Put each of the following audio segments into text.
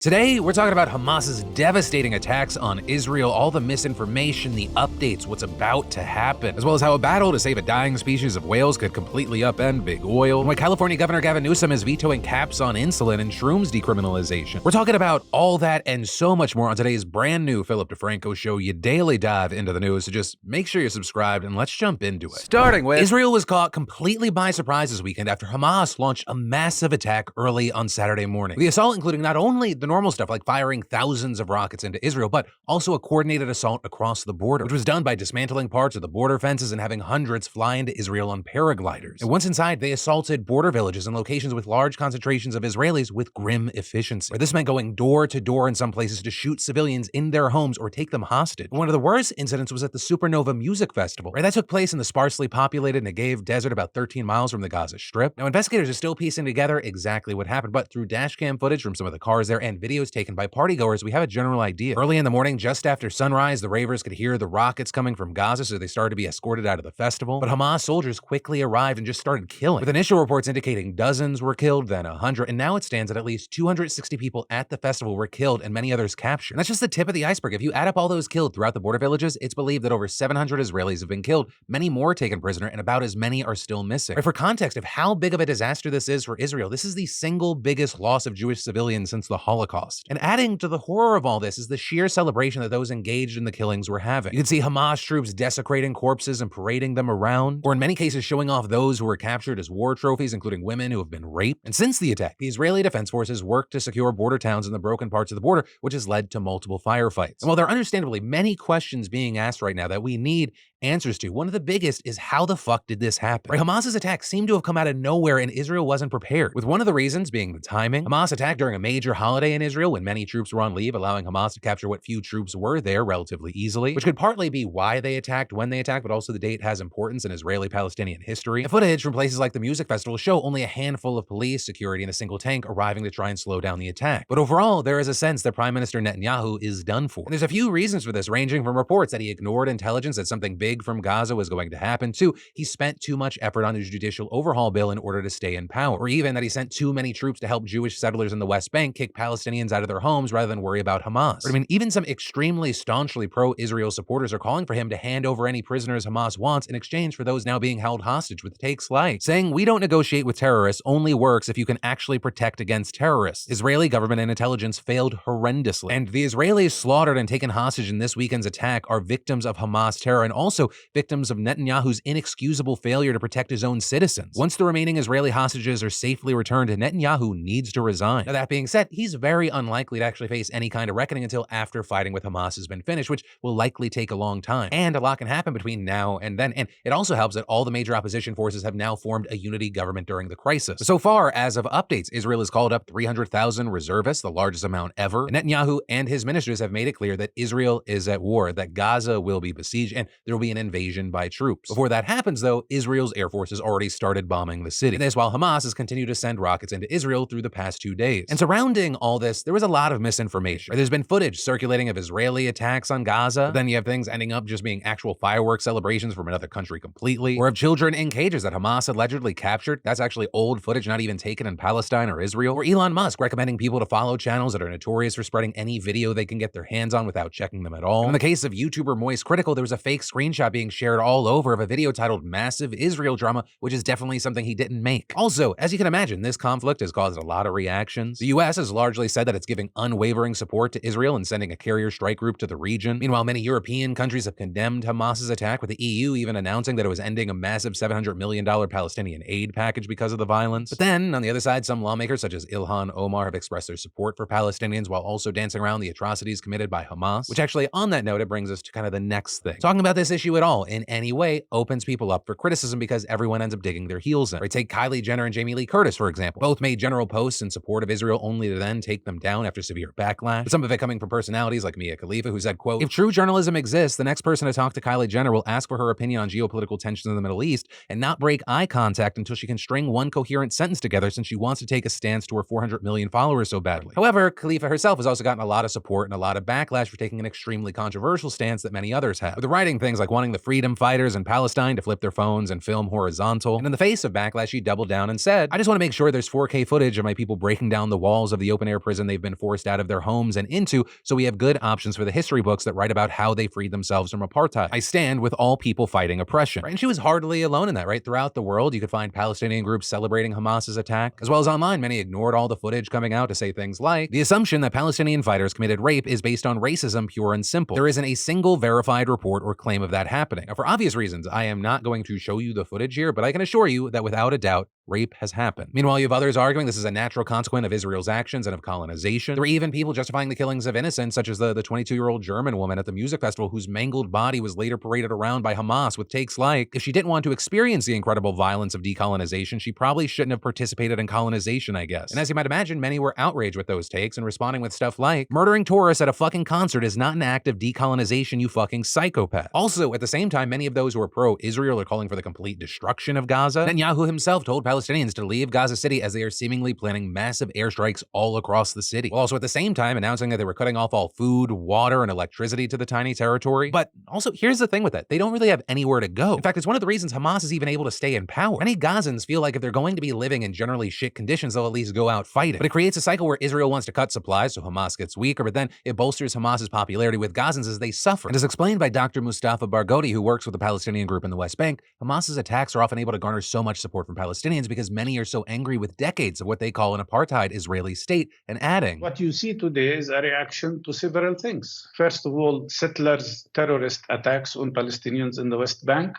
Today, we're talking about Hamas's devastating attacks on Israel, all the misinformation, the updates, what's about to happen, as well as how a battle to save a dying species of whales could completely upend big oil, and why California Governor Gavin Newsom is vetoing caps on insulin and shrooms decriminalization. We're talking about all that and so much more on today's brand new Philip DeFranco show. You daily dive into the news, so just make sure you're subscribed and let's jump into it. Starting with, Israel was caught completely by surprise this weekend after Hamas launched a massive attack early on Saturday morning. The assault including not only the normal stuff like firing thousands of rockets into Israel, but also a coordinated assault across the border, which was done by dismantling parts of the border fences and having hundreds fly into Israel on paragliders. And once inside, they assaulted border villages and locations with large concentrations of Israelis with grim efficiency. Where this meant going door to door in some places to shoot civilians in their homes or take them hostage. One of the worst incidents was at the Supernova Music Festival, right? That took place in the sparsely populated Negev Desert about 13 miles from the Gaza Strip. Now, investigators are still piecing together exactly what happened, but through dashcam footage from some of the cars there and videos taken by partygoers, we have a general idea. Early in the morning, just after sunrise, the ravers could hear the rockets coming from Gaza, so they started to be escorted out of the festival. But Hamas soldiers quickly arrived and just started killing, with initial reports indicating dozens were killed, then 100, and now it stands at least 260 people at the festival were killed and many others captured. And that's just the tip of the iceberg. If you add up all those killed throughout the border villages, it's believed that over 700 Israelis have been killed, many more taken prisoner, and about as many are still missing. Right, for context of how big of a disaster this is for Israel, this is the single biggest loss of Jewish civilians since the Holocaust. And adding to the horror of all this is the sheer celebration that those engaged in the killings were having. You can see Hamas troops desecrating corpses and parading them around, or in many cases showing off those who were captured as war trophies, including women who have been raped. And since the attack, the Israeli Defense Forces worked to secure border towns in the broken parts of the border, which has led to multiple firefights. And while there are understandably many questions being asked right now that we need answers to, one of the biggest is how the fuck did this happen? Right, Hamas's attack seemed to have come out of nowhere and Israel wasn't prepared, with one of the reasons being the timing. Hamas attacked during a major holiday in Israel when many troops were on leave, allowing Hamas to capture what few troops were there relatively easily, which could partly be why they attacked when they attacked, but also the date has importance in Israeli-Palestinian history. And footage from places like the music festival show only a handful of police, security, and a single tank arriving to try and slow down the attack. But overall, there is a sense that Prime Minister Netanyahu is done for. And there's a few reasons for this, ranging from reports that he ignored intelligence that something big from Gaza was going to happen, to he spent too much effort on his judicial overhaul bill in order to stay in power, or even that he sent too many troops to help Jewish settlers in the West Bank kick Palestinians out of their homes rather than worry about Hamas. But I mean, even some extremely staunchly pro-Israel supporters are calling for him to hand over any prisoners Hamas wants in exchange for those now being held hostage, with takes like saying, "We don't negotiate with terrorists, only works if you can actually protect against terrorists." Israeli government and intelligence failed horrendously, and the Israelis slaughtered and taken hostage in this weekend's attack are victims of Hamas terror and also victims of Netanyahu's inexcusable failure to protect his own citizens. Once the remaining Israeli hostages are safely returned, Netanyahu needs to resign. Now, that being said, he's very unlikely to actually face any kind of reckoning until after fighting with Hamas has been finished, which will likely take a long time. And a lot can happen between now and then. And it also helps that all the major opposition forces have now formed a unity government during the crisis. So far, as of updates, Israel has called up 300,000 reservists, the largest amount ever. Netanyahu and his ministers have made it clear that Israel is at war, that Gaza will be besieged, and there will be an invasion by troops. Before that happens, though, Israel's air force has already started bombing the city. And this while Hamas has continued to send rockets into Israel through the past 2 days. And surrounding all this, there was a lot of misinformation. There's been footage circulating of Israeli attacks on Gaza, but then you have things ending up just being actual fireworks celebrations from another country completely, or of children in cages that Hamas allegedly captured. That's actually old footage not even taken in Palestine or Israel. Or Elon Musk recommending people to follow channels that are notorious for spreading any video they can get their hands on without checking them at all. In the case of YouTuber Moist Critical, there was a fake screenshot being shared all over of a video titled "Massive Israel Drama," which is definitely something he didn't make. Also, as you can imagine, this conflict has caused a lot of reactions. The US has largely said that it's giving unwavering support to Israel and sending a carrier strike group to the region. Meanwhile, many European countries have condemned Hamas's attack, with the EU even announcing that it was ending a massive $700 million Palestinian aid package because of the violence. But then, on the other side, some lawmakers such as Ilhan Omar have expressed their support for Palestinians while also dancing around the atrocities committed by Hamas, which actually, on that note, it brings us to kind of the next thing. Talking about this issue at all in any way opens people up for criticism because everyone ends up digging their heels in. Right, take Kylie Jenner and Jamie Lee Curtis, for example. Both made general posts in support of Israel only to then take them down after severe backlash. But some of it coming from personalities like Mia Khalifa, who said, quote, "If true journalism exists, the next person to talk to Kylie Jenner will ask for her opinion on geopolitical tensions in the Middle East and not break eye contact until she can string one coherent sentence together, since she wants to take a stance to her 400 million followers so badly." However, Khalifa herself has also gotten a lot of support and a lot of backlash for taking an extremely controversial stance that many others have, with writing things like wanting the freedom fighters in Palestine to flip their phones and film horizontal. And in the face of backlash, she doubled down and said, "I just want to make sure there's 4K footage of my people breaking down the walls of the open-air prison they've been forced out of their homes and into, so we have good options for the history books that write about how they freed themselves from apartheid. I stand with all people fighting oppression." Right? And she was hardly alone in that, right? Throughout the world, you could find Palestinian groups celebrating Hamas's attack. As well as online, many ignored all the footage coming out to say things like, "The assumption that Palestinian fighters committed rape is based on racism, pure and simple. There isn't a single verified report or claim of that happening." Now, for obvious reasons, I am not going to show you the footage here, but I can assure you that without a doubt, rape has happened. Meanwhile, you have others arguing this is a natural consequence of Israel's actions and of colonization. There are even people justifying the killings of innocents, such as the 22-year-old German woman at the music festival whose mangled body was later paraded around by Hamas with takes like, "If she didn't want to experience the incredible violence of decolonization, she probably shouldn't have participated in colonization, I guess." And as you might imagine, many were outraged with those takes and responding with stuff like, "Murdering tourists at a fucking concert is not an act of decolonization, you fucking psychopath." Also, at the same time, many of those who are pro-Israel are calling for the complete destruction of Gaza. Netanyahu himself told Palestinians to leave Gaza City as they are seemingly planning massive airstrikes all across the city, while also at the same time announcing that they were cutting off all food, water, and electricity to the tiny territory. But also, here's the thing with that. They don't really have anywhere to go. In fact, it's one of the reasons Hamas is even able to stay in power. Many Gazans feel like if they're going to be living in generally shit conditions, they'll at least go out fighting. But it creates a cycle where Israel wants to cut supplies, so Hamas gets weaker, but then it bolsters Hamas's popularity with Gazans as they suffer. And as explained by Dr. Mustafa Barghouti, who works with the Palestinian group in the West Bank, Hamas's attacks are often able to garner so much support from Palestinians because many are so angry with decades of what they call an apartheid Israeli state, and adding, "What you see today is a reaction to several things. First of all, settlers' terrorist attacks on Palestinians in the West Bank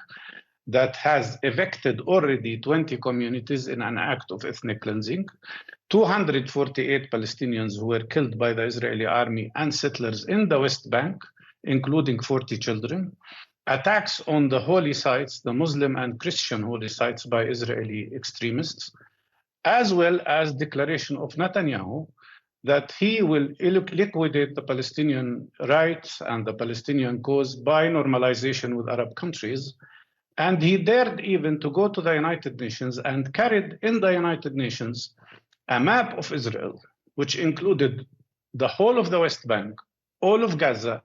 that has evicted already 20 communities in an act of ethnic cleansing, 248 Palestinians who were killed by the Israeli army and settlers in the West Bank, including 40 children, attacks on the holy sites, the Muslim and Christian holy sites by Israeli extremists, as well as declaration of Netanyahu that he will liquidate the Palestinian rights and the Palestinian cause by normalization with Arab countries. And he dared even to go to the United Nations and carried in the United Nations a map of Israel, which included the whole of the West Bank, all of Gaza,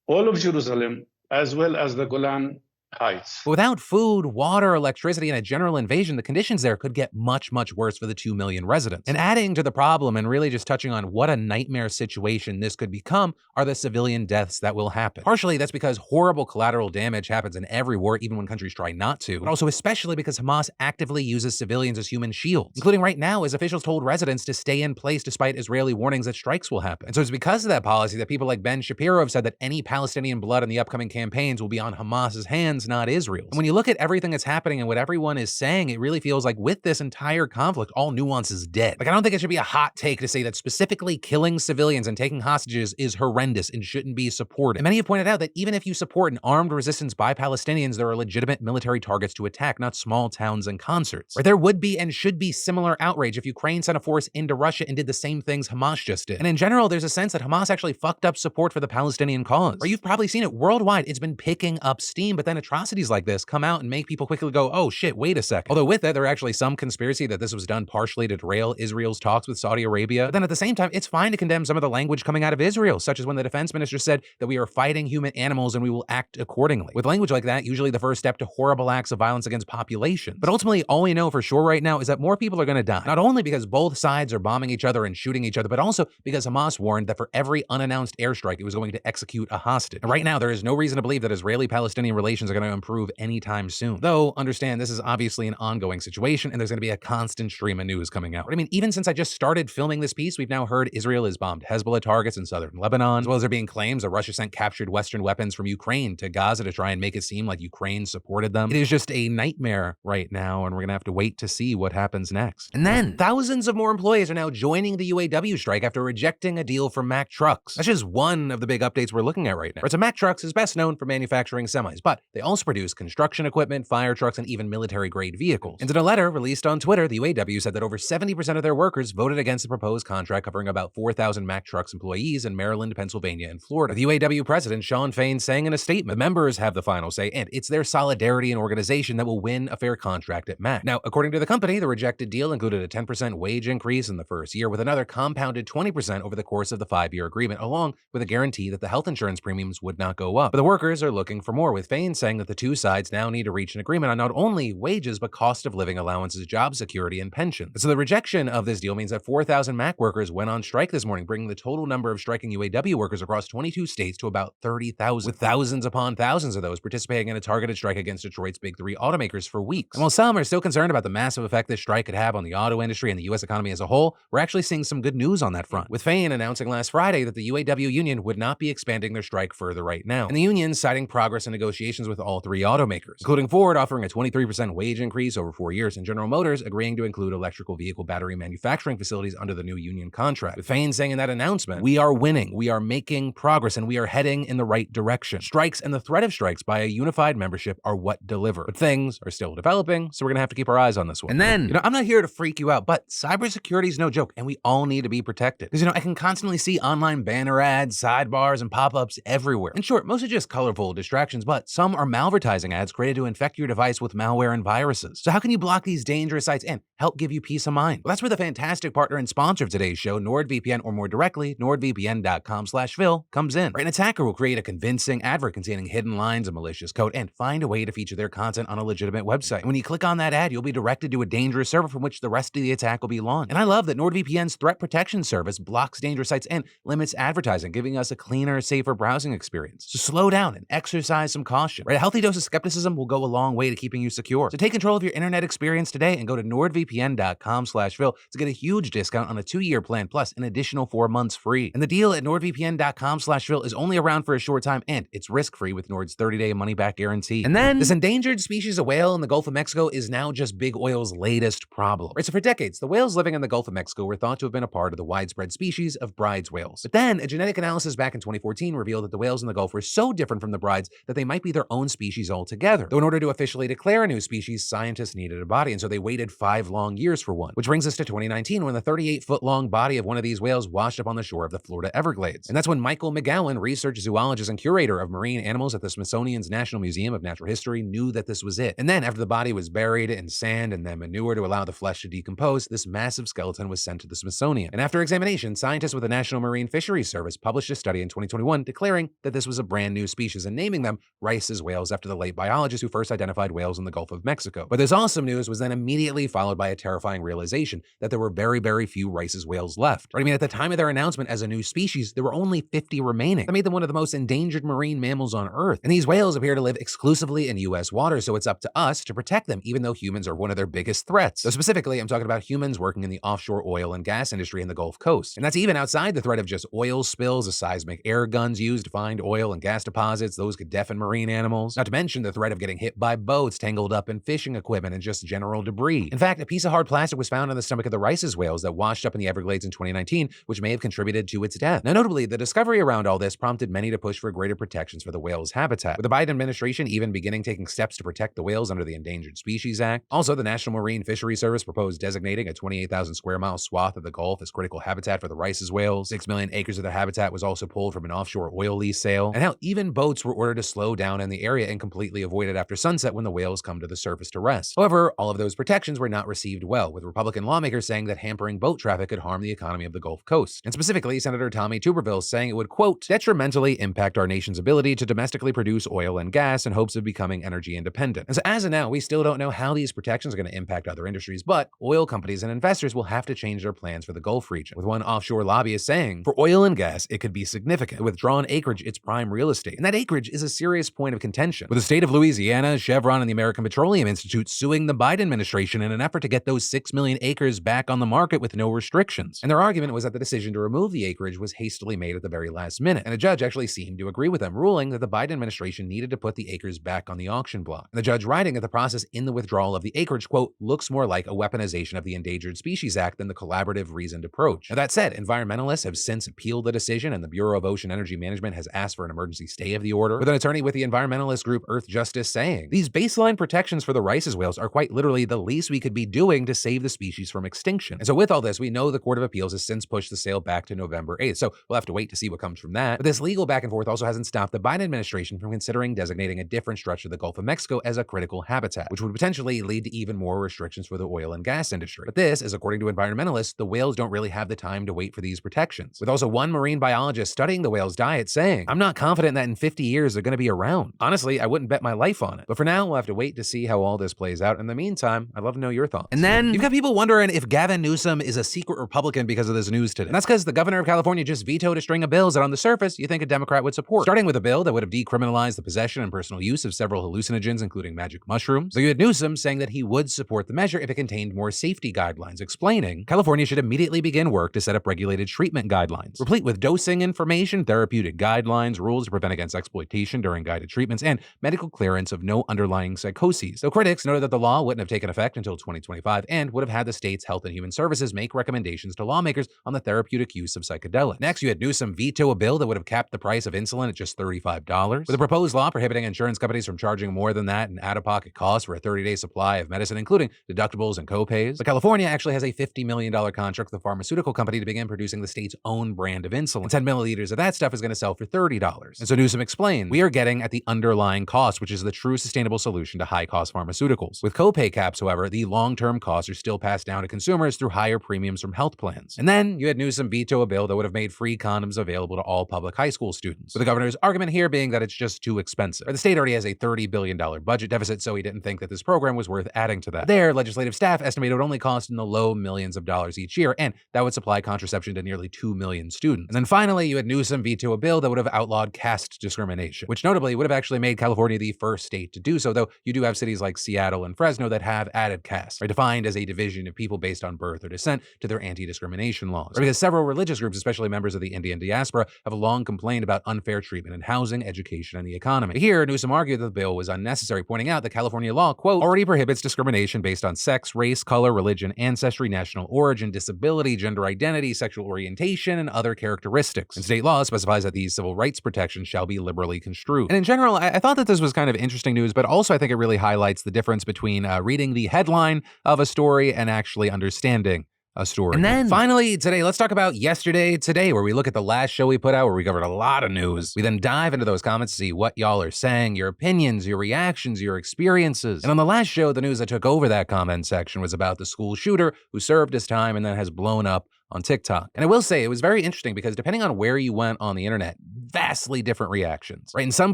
all of Jerusalem, as well as the Golan Heights." But without food, water, electricity, and a general invasion, the conditions there could get much, much worse for the 2 million residents. And adding to the problem and really just touching on what a nightmare situation this could become are the civilian deaths that will happen. Partially, that's because horrible collateral damage happens in every war, even when countries try not to, but also especially because Hamas actively uses civilians as human shields, including right now as officials told residents to stay in place despite Israeli warnings that strikes will happen. And so it's because of that policy that people like Ben Shapiro have said that any Palestinian blood in the upcoming campaigns will be on Hamas's hands, not Israel's. And when you look at everything that's happening and what everyone is saying, it really feels like with this entire conflict, all nuance is dead. Like, I don't think it should be a hot take to say that specifically killing civilians and taking hostages is horrendous and shouldn't be supported. And many have pointed out that even if you support an armed resistance by Palestinians, there are legitimate military targets to attack, not small towns and concerts. Or there would be and should be similar outrage if Ukraine sent a force into Russia and did the same things Hamas just did. And in general, there's a sense that Hamas actually fucked up support for the Palestinian cause. Or you've probably seen it worldwide. It's been picking up steam, but then atrocities like this come out and make people quickly go, oh shit, wait a second. Although with that, there are actually some conspiracy that this was done partially to derail Israel's talks with Saudi Arabia. But then at the same time, it's fine to condemn some of the language coming out of Israel, such as when the defense minister said that we are fighting human animals and we will act accordingly. With language like that, usually the first step to horrible acts of violence against populations. But ultimately, all we know for sure right now is that more people are going to die. Not only because both sides are bombing each other and shooting each other, but also because Hamas warned that for every unannounced airstrike, it was going to execute a hostage. And right now, there is no reason to believe that Israeli-Palestinian relations are going to improve anytime soon. Though, understand, this is obviously an ongoing situation, and there's going to be a constant stream of news coming out. But I mean, even since I just started filming this piece, we've now heard Israel has bombed Hezbollah targets in southern Lebanon, as well as there being claims that Russia sent captured Western weapons from Ukraine to Gaza to try and make it seem like Ukraine supported them. It is just a nightmare right now, and we're going to have to wait to see what happens next. And then, thousands of more employees are now joining the UAW strike after rejecting a deal from Mack Trucks. That's just one of the big updates we're looking at right now. So Mack Trucks is best known for manufacturing semis, but they also produce construction equipment, fire trucks, and even military-grade vehicles. And in a letter released on Twitter, the UAW said that over 70% of their workers voted against the proposed contract covering about 4,000 Mack Trucks employees in Maryland, Pennsylvania, and Florida. The UAW president, Shawn Fain, saying in a statement, members have the final say, and it's their solidarity and organization that will win a fair contract at Mack. Now, according to the company, the rejected deal included a 10% wage increase in the first year with another compounded 20% over the course of the 5-year agreement, along with a guarantee that the health insurance premiums would not go up. But the workers are looking for more, with Fain saying that the two sides now need to reach an agreement on not only wages, but cost of living allowances, job security, and pension. So the rejection of this deal means that 4,000 Mack workers went on strike this morning, bringing the total number of striking UAW workers across 22 states to about 30,000, with thousands upon thousands of those participating in a targeted strike against Detroit's big three automakers for weeks. And while some are still concerned about the massive effect this strike could have on the auto industry and the U.S. economy as a whole, we're actually seeing some good news on that front, with Fain announcing last Friday that the UAW union would not be expanding their strike further right now, and the union citing progress in negotiations with all three automakers, including Ford offering a 23% wage increase over 4 years, and General Motors agreeing to include electrical vehicle battery manufacturing facilities under the new union contract. With Fain saying in that announcement, "We are winning, we are making progress, and we are heading in the right direction. Strikes and the threat of strikes by a unified membership are what deliver. But things are still developing, so we're gonna have to keep our eyes on this one." And then, I'm not here to freak you out, but cybersecurity is no joke, and we all need to be protected. Because, I can constantly see online banner ads, sidebars, and pop-ups everywhere. And sure, most are just colorful distractions, but some are malvertising ads created to infect your device with malware and viruses. So how can you block these dangerous sites and help give you peace of mind? Well, that's where the fantastic partner and sponsor of today's show, NordVPN, or more directly, nordvpn.com/Phil, comes in. An attacker will create a convincing advert containing hidden lines and malicious code and find a way to feature their content on a legitimate website. And when you click on that ad, you'll be directed to a dangerous server from which the rest of the attack will be launched. And I love that NordVPN's threat protection service blocks dangerous sites and limits advertising, giving us a cleaner, safer browsing experience. So slow down and exercise some caution. A healthy dose of skepticism will go a long way to keeping you secure. So take control of your internet experience today and go to nordvpn.com/Phil to get a huge discount on a 2-year plan plus an additional 4 months free. And the deal at nordvpn.com/Phil is only around for a short time, and it's risk-free with Nord's 30-day money-back guarantee. And then this endangered species of whale in the Gulf of Mexico is now just big oil's latest problem. So for decades, the whales living in the Gulf of Mexico were thought to have been a part of the widespread species of Bride's whales. But then a genetic analysis back in 2014 revealed that the whales in the Gulf were so different from the Brides that they might be their own species altogether. Though in order to officially declare a new species, scientists needed a body, and so they waited 5 long years for one. Which brings us to 2019, when the 38-foot-long body of one of these whales washed up on the shore of the Florida Everglades. And that's when Michael McGowan, research zoologist and curator of marine animals at the Smithsonian's National Museum of Natural History, knew that this was it. And then, after the body was buried in sand and then manure to allow the flesh to decompose, this massive skeleton was sent to the Smithsonian. And after examination, scientists with the National Marine Fisheries Service published a study in 2021 declaring that this was a brand new species and naming them Rice's whales after the late biologist who first identified whales in the Gulf of Mexico. But this awesome news was then immediately followed by a terrifying realization that there were very, very few Rice's whales left. Right? I mean, at the time of their announcement as a new species, there were only 50 remaining. That made them one of the most endangered marine mammals on Earth. And these whales appear to live exclusively in U.S. waters, so it's up to us to protect them, even though humans are one of their biggest threats. So specifically, I'm talking about humans working in the offshore oil and gas industry in the Gulf Coast. And that's even outside the threat of just oil spills, the seismic air guns used to find oil and gas deposits. Those could deafen marine animals. Not to mention the threat of getting hit by boats, tangled up in fishing equipment, and just general debris. In fact, a piece of hard plastic was found on the stomach of the Rice's whales that washed up in the Everglades in 2019, which may have contributed to its death. Now, notably, the discovery around all this prompted many to push for greater protections for the whale's habitat, with the Biden administration even beginning taking steps to protect the whales under the Endangered Species Act. Also, the National Marine Fisheries Service proposed designating a 28,000 square mile swath of the Gulf as critical habitat for the Rice's whales. 6 million acres of their habitat was also pulled from an offshore oil lease sale. And hell, even boats were ordered to slow down in the area and completely avoid it after sunset when the whales come to the surface to rest. However, all of those protections were not received well, with Republican lawmakers saying that hampering boat traffic could harm the economy of the Gulf Coast. And specifically, Senator Tommy Tuberville saying it would, quote, detrimentally impact our nation's ability to domestically produce oil and gas in hopes of becoming energy independent. And so as of now, we still don't know how these protections are going to impact other industries, but oil companies and investors will have to change their plans for the Gulf region, with one offshore lobbyist saying, for oil and gas, it could be significant. Withdrawn acreage, it's prime real estate. And that acreage is a serious point of contention, with the state of Louisiana, Chevron, and the American Petroleum Institute suing the Biden administration in an effort to get get those 6 million acres back on the market with no restrictions. And their argument was that the decision to remove the acreage was hastily made at the very last minute, and a judge actually seemed to agree with them, ruling that the Biden administration needed to put the acres back on the auction block. And the judge writing that the process in the withdrawal of the acreage, quote, looks more like a weaponization of the Endangered Species Act than the collaborative, reasoned approach. Now, that said, environmentalists have since appealed the decision, and the Bureau of Ocean Energy Management has asked for an emergency stay of the order, with an attorney with the environmentalist group Earth Justice saying, these baseline protections for the Rice's whales are quite literally the least we could be doing to save the species from extinction. And so with all this, we know the Court of Appeals has since pushed the sale back to November 8th, so we'll have to wait to see what comes from that. But this legal back and forth also hasn't stopped the Biden administration from considering designating a different stretch of the Gulf of Mexico as a critical habitat, which would potentially lead to even more restrictions for the oil and gas industry. But this is, according to environmentalists, the whales don't really have the time to wait for these protections. With also one marine biologist studying the whale's diet saying, I'm not confident that in 50 years they're going to be around. Honestly, I wouldn't bet my life on it. But for now, we'll have to wait to see how all this plays out. In the meantime, I'd love to know your thoughts. And then you've got people wondering if Gavin Newsom is a secret Republican because of this news today. And that's because the governor of California just vetoed a string of bills that on the surface you think a Democrat would support. Starting with a bill that would have decriminalized the possession and personal use of several hallucinogens, including magic mushrooms. So you had Newsom saying that he would support the measure if it contained more safety guidelines, explaining California should immediately begin work to set up regulated treatment guidelines, replete with dosing information, therapeutic guidelines, rules to prevent against exploitation during guided treatments, and medical clearance of no underlying psychoses. Though critics noted that the law wouldn't have taken effect until 2025 and would have had the state's Health and Human Services make recommendations to lawmakers on the therapeutic use of psychedelics. Next, you had Newsom veto a bill that would have capped the price of insulin at just $35, with a proposed law prohibiting insurance companies from charging more than that in out-of-pocket costs for a 30-day supply of medicine, including deductibles and co-pays. But California actually has a $50 million contract with a pharmaceutical company to begin producing the state's own brand of insulin. And 10 milliliters of that stuff is going to sell for $30. And so Newsom explained, we are getting at the underlying cost, which is the true sustainable solution to high-cost pharmaceuticals. With co-pay caps, however, the long-term costs are still passed down to consumers through higher premiums from health plans. And then you had Newsom veto a bill that would have made free condoms available to all public high school students, with the governor's argument here being that it's just too expensive. Or the state already has a $30 billion budget deficit, so he didn't think that this program was worth adding to that. Their legislative staff estimated it would only cost in the low millions of dollars each year, and that would supply contraception to nearly 2 million students. And then finally, you had Newsom veto a bill that would have outlawed caste discrimination, which notably would have actually made California the first state to do so, though you do have cities like Seattle and Fresno that have added caste, are defined as a division of people based on birth or descent to their anti-discrimination laws. Or because several religious groups, especially members of the Indian diaspora, have long complained about unfair treatment in housing, education, and the economy. But here, Newsom argued that the bill was unnecessary, pointing out that California law, quote, already prohibits discrimination based on sex, race, color, religion, ancestry, national origin, disability, gender identity, sexual orientation, and other characteristics. And state law specifies that these civil rights protections shall be liberally construed. And in general, I thought that this was kind of interesting news, but also I think it really highlights the difference between reading the headline of a story and actually understanding a story. And then finally today, let's talk about Yesterday Today, where we look at the last show we put out where we covered a lot of news. We then dive into those comments to see what y'all are saying, your opinions, your reactions, your experiences. And on the last show, the news that took over that comment section was about the school shooter who served his time and then has blown up on TikTok. And I will say it was very interesting because depending on where you went on the internet, vastly different reactions, right? In some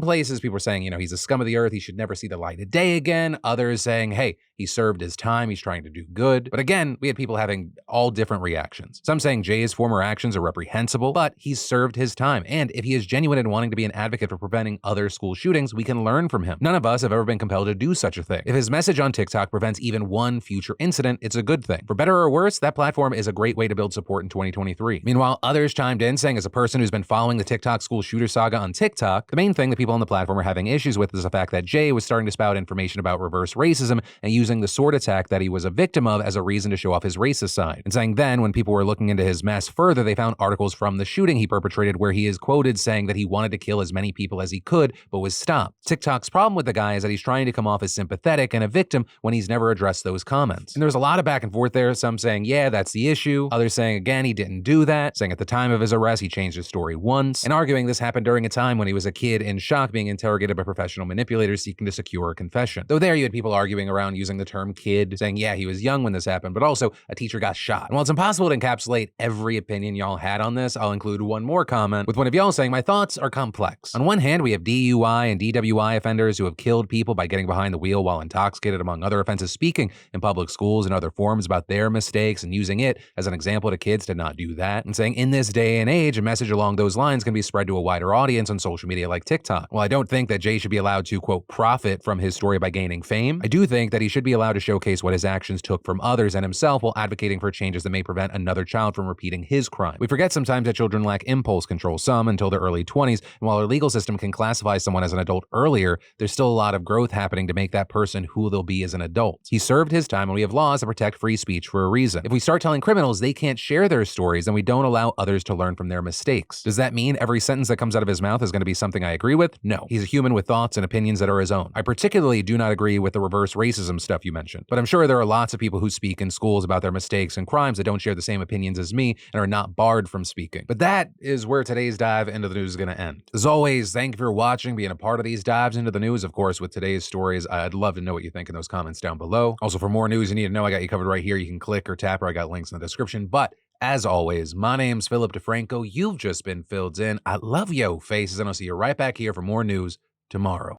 places, people were saying, he's a scum of the earth. He should never see the light of day again. Others saying, hey, he served his time. He's trying to do good. But again, we had people having all different reactions. Some saying Jay's former actions are reprehensible, but he's served his time. And if he is genuine in wanting to be an advocate for preventing other school shootings, we can learn from him. None of us have ever been compelled to do such a thing. If his message on TikTok prevents even one future incident, it's a good thing. For better or worse, that platform is a great way to build support in 2023. Meanwhile, others chimed in saying, as a person who's been following the TikTok school shooter saga on TikTok, the main thing that people on the platform are having issues with is the fact that Jay was starting to spout information about reverse racism and using the sword attack that he was a victim of as a reason to show off his racist side. And saying then, when people were looking into his mess further, they found articles from the shooting he perpetrated where he is quoted saying that he wanted to kill as many people as he could, but was stopped. TikTok's problem with the guy is that he's trying to come off as sympathetic and a victim when he's never addressed those comments. And there was a lot of back and forth there, some saying, yeah, that's the issue. Others saying, again, he didn't do that, saying at the time of his arrest, he changed his story once, and arguing this happened during a time when he was a kid in shock being interrogated by professional manipulators seeking to secure a confession. Though there you had people arguing around using the term kid, saying, yeah, he was young when this happened, but also a teacher got shot. And while it's impossible to encapsulate every opinion y'all had on this, I'll include one more comment, with one of y'all saying, my thoughts are complex. On one hand, we have DUI and DWI offenders who have killed people by getting behind the wheel while intoxicated, among other offenses, speaking in public schools and other forums about their mistakes and using it as an example to kids to not do that, and saying in this day and age, a message along those lines can be spread to a wider audience on social media like TikTok. While I don't think that Jay should be allowed to, quote, profit from his story by gaining fame, I do think that he should be allowed to showcase what his actions took from others and himself while advocating for changes that may prevent another child from repeating his crime. We forget sometimes that children lack impulse control, some until their early 20s, and while our legal system can classify someone as an adult earlier, there's still a lot of growth happening to make that person who they'll be as an adult. He served his time, and we have laws that protect free speech for a reason. If we start telling criminals they can't share their stories, then we don't allow others to learn from their mistakes. Does that mean every sentence that comes out of his mouth is going to be something I agree with? No. He's a human with thoughts and opinions that are his own. I particularly do not agree with the reverse racism stuff you mentioned, but I'm sure there are lots of people who speak in schools about their mistakes and crimes that don't share the same opinions as me and are not barred from speaking. But that is where today's dive into the news is going to end. As always, thank you for watching, being a part of these dives into the news. Of course, with today's stories, I'd love to know what you think in those comments down below. Also, for more news you need to know, I got you covered right here. You can click or tap, or I got links in the description. But as always, my name's Philip DeFranco. You've just been filled in. I love yo faces, and I'll see you right back here for more news tomorrow.